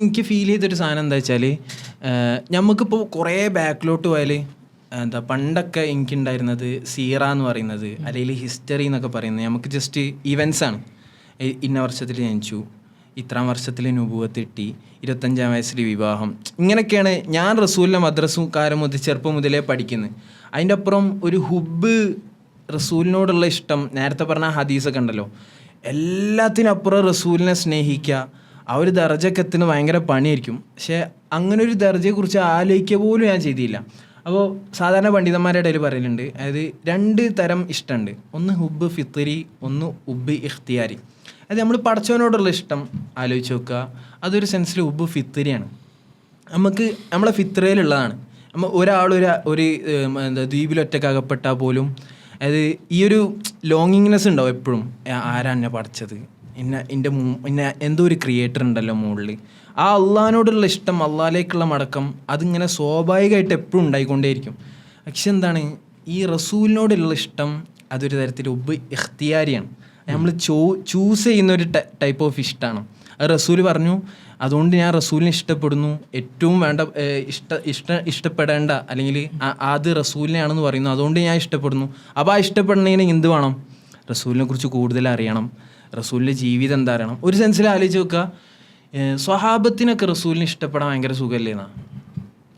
എനിക്ക് ഫീൽ ചെയ്തൊരു സാധനം എന്താ വെച്ചാൽ, നമുക്കിപ്പോൾ കുറേ ബാക്കിലോട്ട് പോയാൽ എന്താ പണ്ടൊക്കെ എനിക്കുണ്ടായിരുന്നത് സീറ എന്ന് പറയുന്നത്, അല്ലെങ്കിൽ ഹിസ്റ്ററി എന്നൊക്കെ പറയുന്നത് നമുക്ക് ജസ്റ്റ് ഇവൻസ് ആണ്. ഇന്ന വർഷത്തിൽ ജനിച്ചു, ഇത്രാം വർഷത്തിൽ നുബുവത്ത് കിട്ടി, 25-ാം വയസ്സിൽ വിവാഹം, ഇങ്ങനെയൊക്കെയാണ് ഞാൻ റസൂലിൻ്റെ മദ്രസുകാരൻ മുതൽ ചെറുപ്പം മുതലേ പഠിക്കുന്നത്. അതിൻ്റെ അപ്പുറം ഒരു ഹുബ്, റസൂലിനോടുള്ള ഇഷ്ടം, നേരത്തെ പറഞ്ഞ ഹദീസൊക്കെ ഉണ്ടല്ലോ, എല്ലാത്തിനപ്പുറം റസൂലിനെ സ്നേഹിക്കുക, ആ ഒരു ദർജയ്ക്ക് എത്തുന്നത് ഭയങ്കര പണിയായിരിക്കും. പക്ഷേ അങ്ങനെ ഒരു ദർജയെക്കുറിച്ച് ആലോചിക്കുക പോലും ഞാൻ ചെയ്തില്ല. അപ്പോൾ സാധാരണ പണ്ഡിതന്മാരുടെ ഇടയിൽ പറയലുണ്ട്, അതായത് 2 തരം ഇഷ്ടമുണ്ട്. ഒന്ന് ഹുബ് ഫിത്രി, ഒന്ന് ഹുബ് ഇഖ്തിയാരി. അത് നമ്മൾ പടച്ചവനോടുള്ള ഇഷ്ടം ആലോചിച്ച് നോക്കുക, അതൊരു സെൻസിൽ ഹുബ് ഫിത്രിയാണ്. നമുക്ക് നമ്മളെ ഫിത്രയിലുള്ളതാണ്. ഒരു എന്താ ദ്വീപിലൊറ്റക്കകപ്പെട്ടാൽ പോലും അതായത് ഈ ഒരു ലോങ്ങിങ്നെസ് ഉണ്ടാവും എപ്പോഴും. ആരാ എന്നെ പഠിച്ചത്, എന്നെ എന്തോ ഒരു ക്രിയേറ്റർ ഉണ്ടല്ലോ മുകളിൽ. ആ അള്ളാഹിനോടുള്ള ഇഷ്ടം, അള്ളാഹിലേക്കുള്ള മടക്കം, അതിങ്ങനെ സ്വാഭാവികമായിട്ട് എപ്പോഴും ഉണ്ടായിക്കൊണ്ടേയിരിക്കും. പക്ഷെ എന്താണ്, ഈ റസൂലിനോടുള്ള ഇഷ്ടം അതൊരു തരത്തിൽ ഉബ് ഇഖ്തിയാരിയാണ്. നമ്മൾ ചൂസ് ചെയ്യുന്ന ഒരു ടൈപ്പ് ഓഫ് ഇഷ്ടമാണ്. അത് റസൂൽ പറഞ്ഞു, അതുകൊണ്ട് ഞാൻ റസൂലിനെ ഇഷ്ടപ്പെടുന്നു. ഏറ്റവും ഇഷ്ടപ്പെടേണ്ട അല്ലെങ്കിൽ അത് റസൂലിനെയാണെന്ന് പറയുന്നു, അതുകൊണ്ട് ഞാൻ ഇഷ്ടപ്പെടുന്നു. അപ്പോൾ ആ ഇഷ്ടപ്പെടുന്നതിന് എന്ത് വേണം? റസൂലിനെ കുറിച്ച് കൂടുതൽ അറിയണം, റസൂലിൻ്റെ ജീവിതം എന്താ അറിയണം. ഒരു സെൻസിൽ ആലോചിച്ച് നോക്കുക, സ്വഹാബത്തിനൊക്കെ റസൂലിനെ ഇഷ്ടപ്പെടാൻ ഭയങ്കര സുഖമല്ലേന്നാ.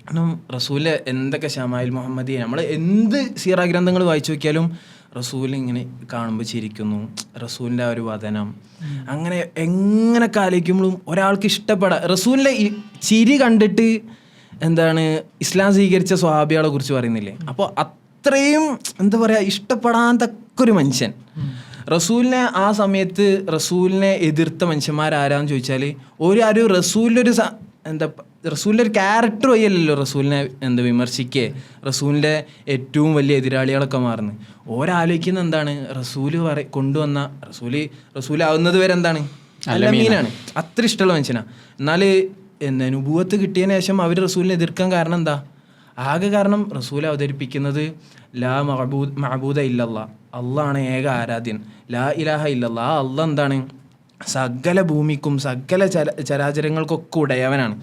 കാരണം റസൂലിൻ്റെ എന്തൊക്കെ ശമായിൽ മുഹമ്മദി, നമ്മൾ എന്ത് സീറ ഗ്രന്ഥങ്ങൾ വായിച്ചു നോക്കിയാലും റസൂൽ ഇങ്ങനെ കാണുമ്പോൾ ചിരിക്കുന്നു, റസൂലിൻ്റെ ആ ഒരു വദനം, അങ്ങനെ എങ്ങനെയൊക്കെ ആലോചിക്കുമ്പോഴും ഒരാൾക്ക് ഇഷ്ടപ്പെടാം. റസൂലിൻ്റെ ഈ ചിരി കണ്ടിട്ട് എന്താണ് ഇസ്ലാം സ്വീകരിച്ച സ്വഹാബികളെ കുറിച്ച് പറയുന്നില്ലേ. അപ്പോൾ അത്രയും എന്താ പറയുക, ഇഷ്ടപ്പെടാൻ തക്കൊരു മനുഷ്യൻ. റസൂലിനെ ആ സമയത്ത് റസൂലിനെ എതിർത്ത മനുഷ്യന്മാരാരാന്ന് ചോദിച്ചാൽ ആരും റസൂലിൻ്റെ റസൂലിൻ്റെ ഒരു ക്യാരക്ടർ വഴിയല്ലല്ലോ റസൂലിനെ വിമർശിക്കുക. റസൂലിൻ്റെ ഏറ്റവും വലിയ എതിരാളികളൊക്കെ മാറുന്നു. ഓരാലോചിക്കുന്ന എന്താണ്, റസൂല് കൊണ്ടുവന്ന റസൂലാവുന്നത് വരെ എന്താണ് അല്ലമീനാണ്. അത്ര ഇഷ്ടമുള്ള മനുഷ്യനാണ്. എന്നാൽ നുബുവത്ത് കിട്ടിയതിന് ശേഷം അവർ റസൂലിനെ എതിർക്കാൻ കാരണം എന്താ? ആകെ കാരണം റസൂൽ അവതരിപ്പിക്കുന്നത് ലാ മഅബൂദ ഇല്ലല്ലാ, അള്ളാണ് ഏക ആരാധ്യൻ, ലാ ഇലാഹ ഇല്ലല്ലാ. ആ അള്ളാഹ് എന്താണ്, സകല ഭൂമിക്കും സകല ചരാചരങ്ങൾക്കൊക്കെ ഉടയവനാണ്.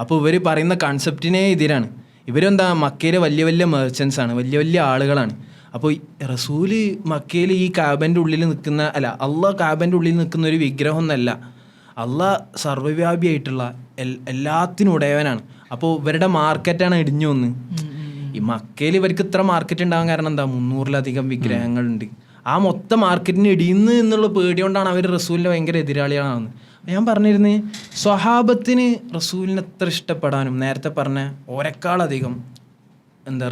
അപ്പോൾ ഇവർ പറയുന്ന കൺസെപ്റ്റിനെ എതിരാണ്. ഇവരെന്താ, മക്കയിലെ വലിയ വലിയ മെർച്ചൻസ് ആണ്, വലിയ വലിയ ആളുകളാണ്. അപ്പോൾ റസൂല് മക്കയിൽ ഈ കാബൻ്റെ ഉള്ളിൽ നിൽക്കുന്ന അള്ളാഹ് കാബൻ്റെ ഉള്ളിൽ നിൽക്കുന്ന ഒരു വിഗ്രഹം എന്നല്ല, അള്ളാഹ് സർവ്വവ്യാപിയായിട്ടുള്ള എല്ലാത്തിനും ഉടയവനാണ്. അപ്പോൾ ഇവരുടെ മാർക്കറ്റാണ് ഇടിഞ്ഞു വന്ന്. ഈ മക്കയിൽ ഇവർക്ക് ഇത്ര മാർക്കറ്റ് ഉണ്ടാകാൻ കാരണം എന്താ, 300-ലധികം വിഗ്രഹങ്ങളുണ്ട്. ആ മൊത്തം മാർക്കറ്റിന് ഇടിയുന്നു എന്നുള്ള പേടി കൊണ്ടാണ് അവർ റസൂലിൻ്റെ ഭയങ്കര എതിരാളികളാണെന്ന് ഞാൻ പറഞ്ഞിരുന്നത്. സ്വഹാബത്തിന് റസൂലിനെ എത്ര ഇഷ്ടപ്പെടാനും, നേരത്തെ പറഞ്ഞ ഓരെക്കാളധികം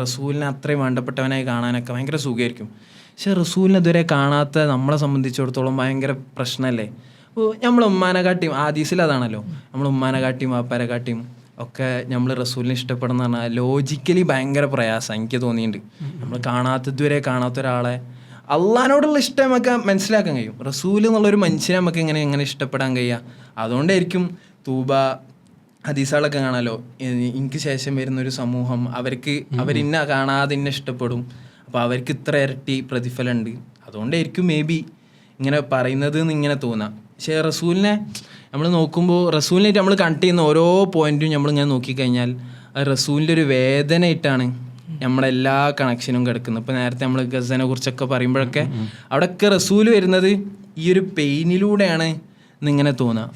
റസൂലിനെ അത്രയും വേണ്ടപ്പെട്ടവനായി കാണാനൊക്കെ ഭയങ്കര സുഖമായിരിക്കും. പക്ഷെ റസൂലിനെ ഇതുവരെ കാണാത്ത നമ്മളെ സംബന്ധിച്ചിടത്തോളം ഭയങ്കര പ്രശ്നമല്ലേ. അപ്പോൾ നമ്മൾ ഉമ്മാനെ കാട്ടിയും, ആദീസിൽ അതാണല്ലോ, നമ്മൾ ഉമ്മാനെ കാട്ടിയും വാപ്പാരെ കാട്ടിയും ഒക്കെ നമ്മൾ റസൂലിനെ ഇഷ്ടപ്പെടുന്ന പറഞ്ഞാൽ ലോജിക്കലി ഭയങ്കര പ്രയാസം എനിക്ക് തോന്നിയിട്ടുണ്ട്. നമ്മൾ ഇതുവരെ കാണാത്ത ഒരാളെ അള്ളാഹിനോടുള്ള ഇഷ്ടം നമുക്ക് മനസ്സിലാക്കാൻ കഴിയും. റസൂൽ എന്നുള്ളൊരു മനുഷ്യനെ നമുക്ക് എങ്ങനെ ഇഷ്ടപ്പെടാൻ കഴിയുക? അതുകൊണ്ടായിരിക്കും തൂബ ഹദീസുകളൊക്കെ കാണാമല്ലോ, എനിക്ക് ശേഷം വരുന്നൊരു സമൂഹം അവരിന്നെ കാണാതെ ഇന്നെ ഇഷ്ടപ്പെടും, അപ്പോൾ അവർക്ക് ഇത്ര ഇരട്ടി പ്രതിഫലമുണ്ട്. അതുകൊണ്ടായിരിക്കും മേ ബി ഇങ്ങനെ പറയുന്നത് എന്ന് ഇങ്ങനെ തോന്നാം. പക്ഷേ റസൂലിനെ നമ്മൾ നോക്കുമ്പോൾ, റസൂലിനായിട്ട് നമ്മൾ കണക്ട് ചെയ്യുന്ന ഓരോ പോയിന്റും നമ്മളിങ്ങനെ നോക്കിക്കഴിഞ്ഞാൽ റസൂലിൻ്റെ ഒരു വേദനയായിട്ടാണ് നമ്മളെല്ലാ കണക്ഷനും കിടക്കുന്നത്. ഇപ്പോൾ നേരത്തെ നമ്മൾ ഗസനെ കുറിച്ചൊക്കെ പറയുമ്പോഴൊക്കെ അവിടെയൊക്കെ റസൂൽ വരുന്നത് ഈ ഒരു പെയിനിലൂടെയാണ് എന്നിങ്ങനെ തോന്നുക.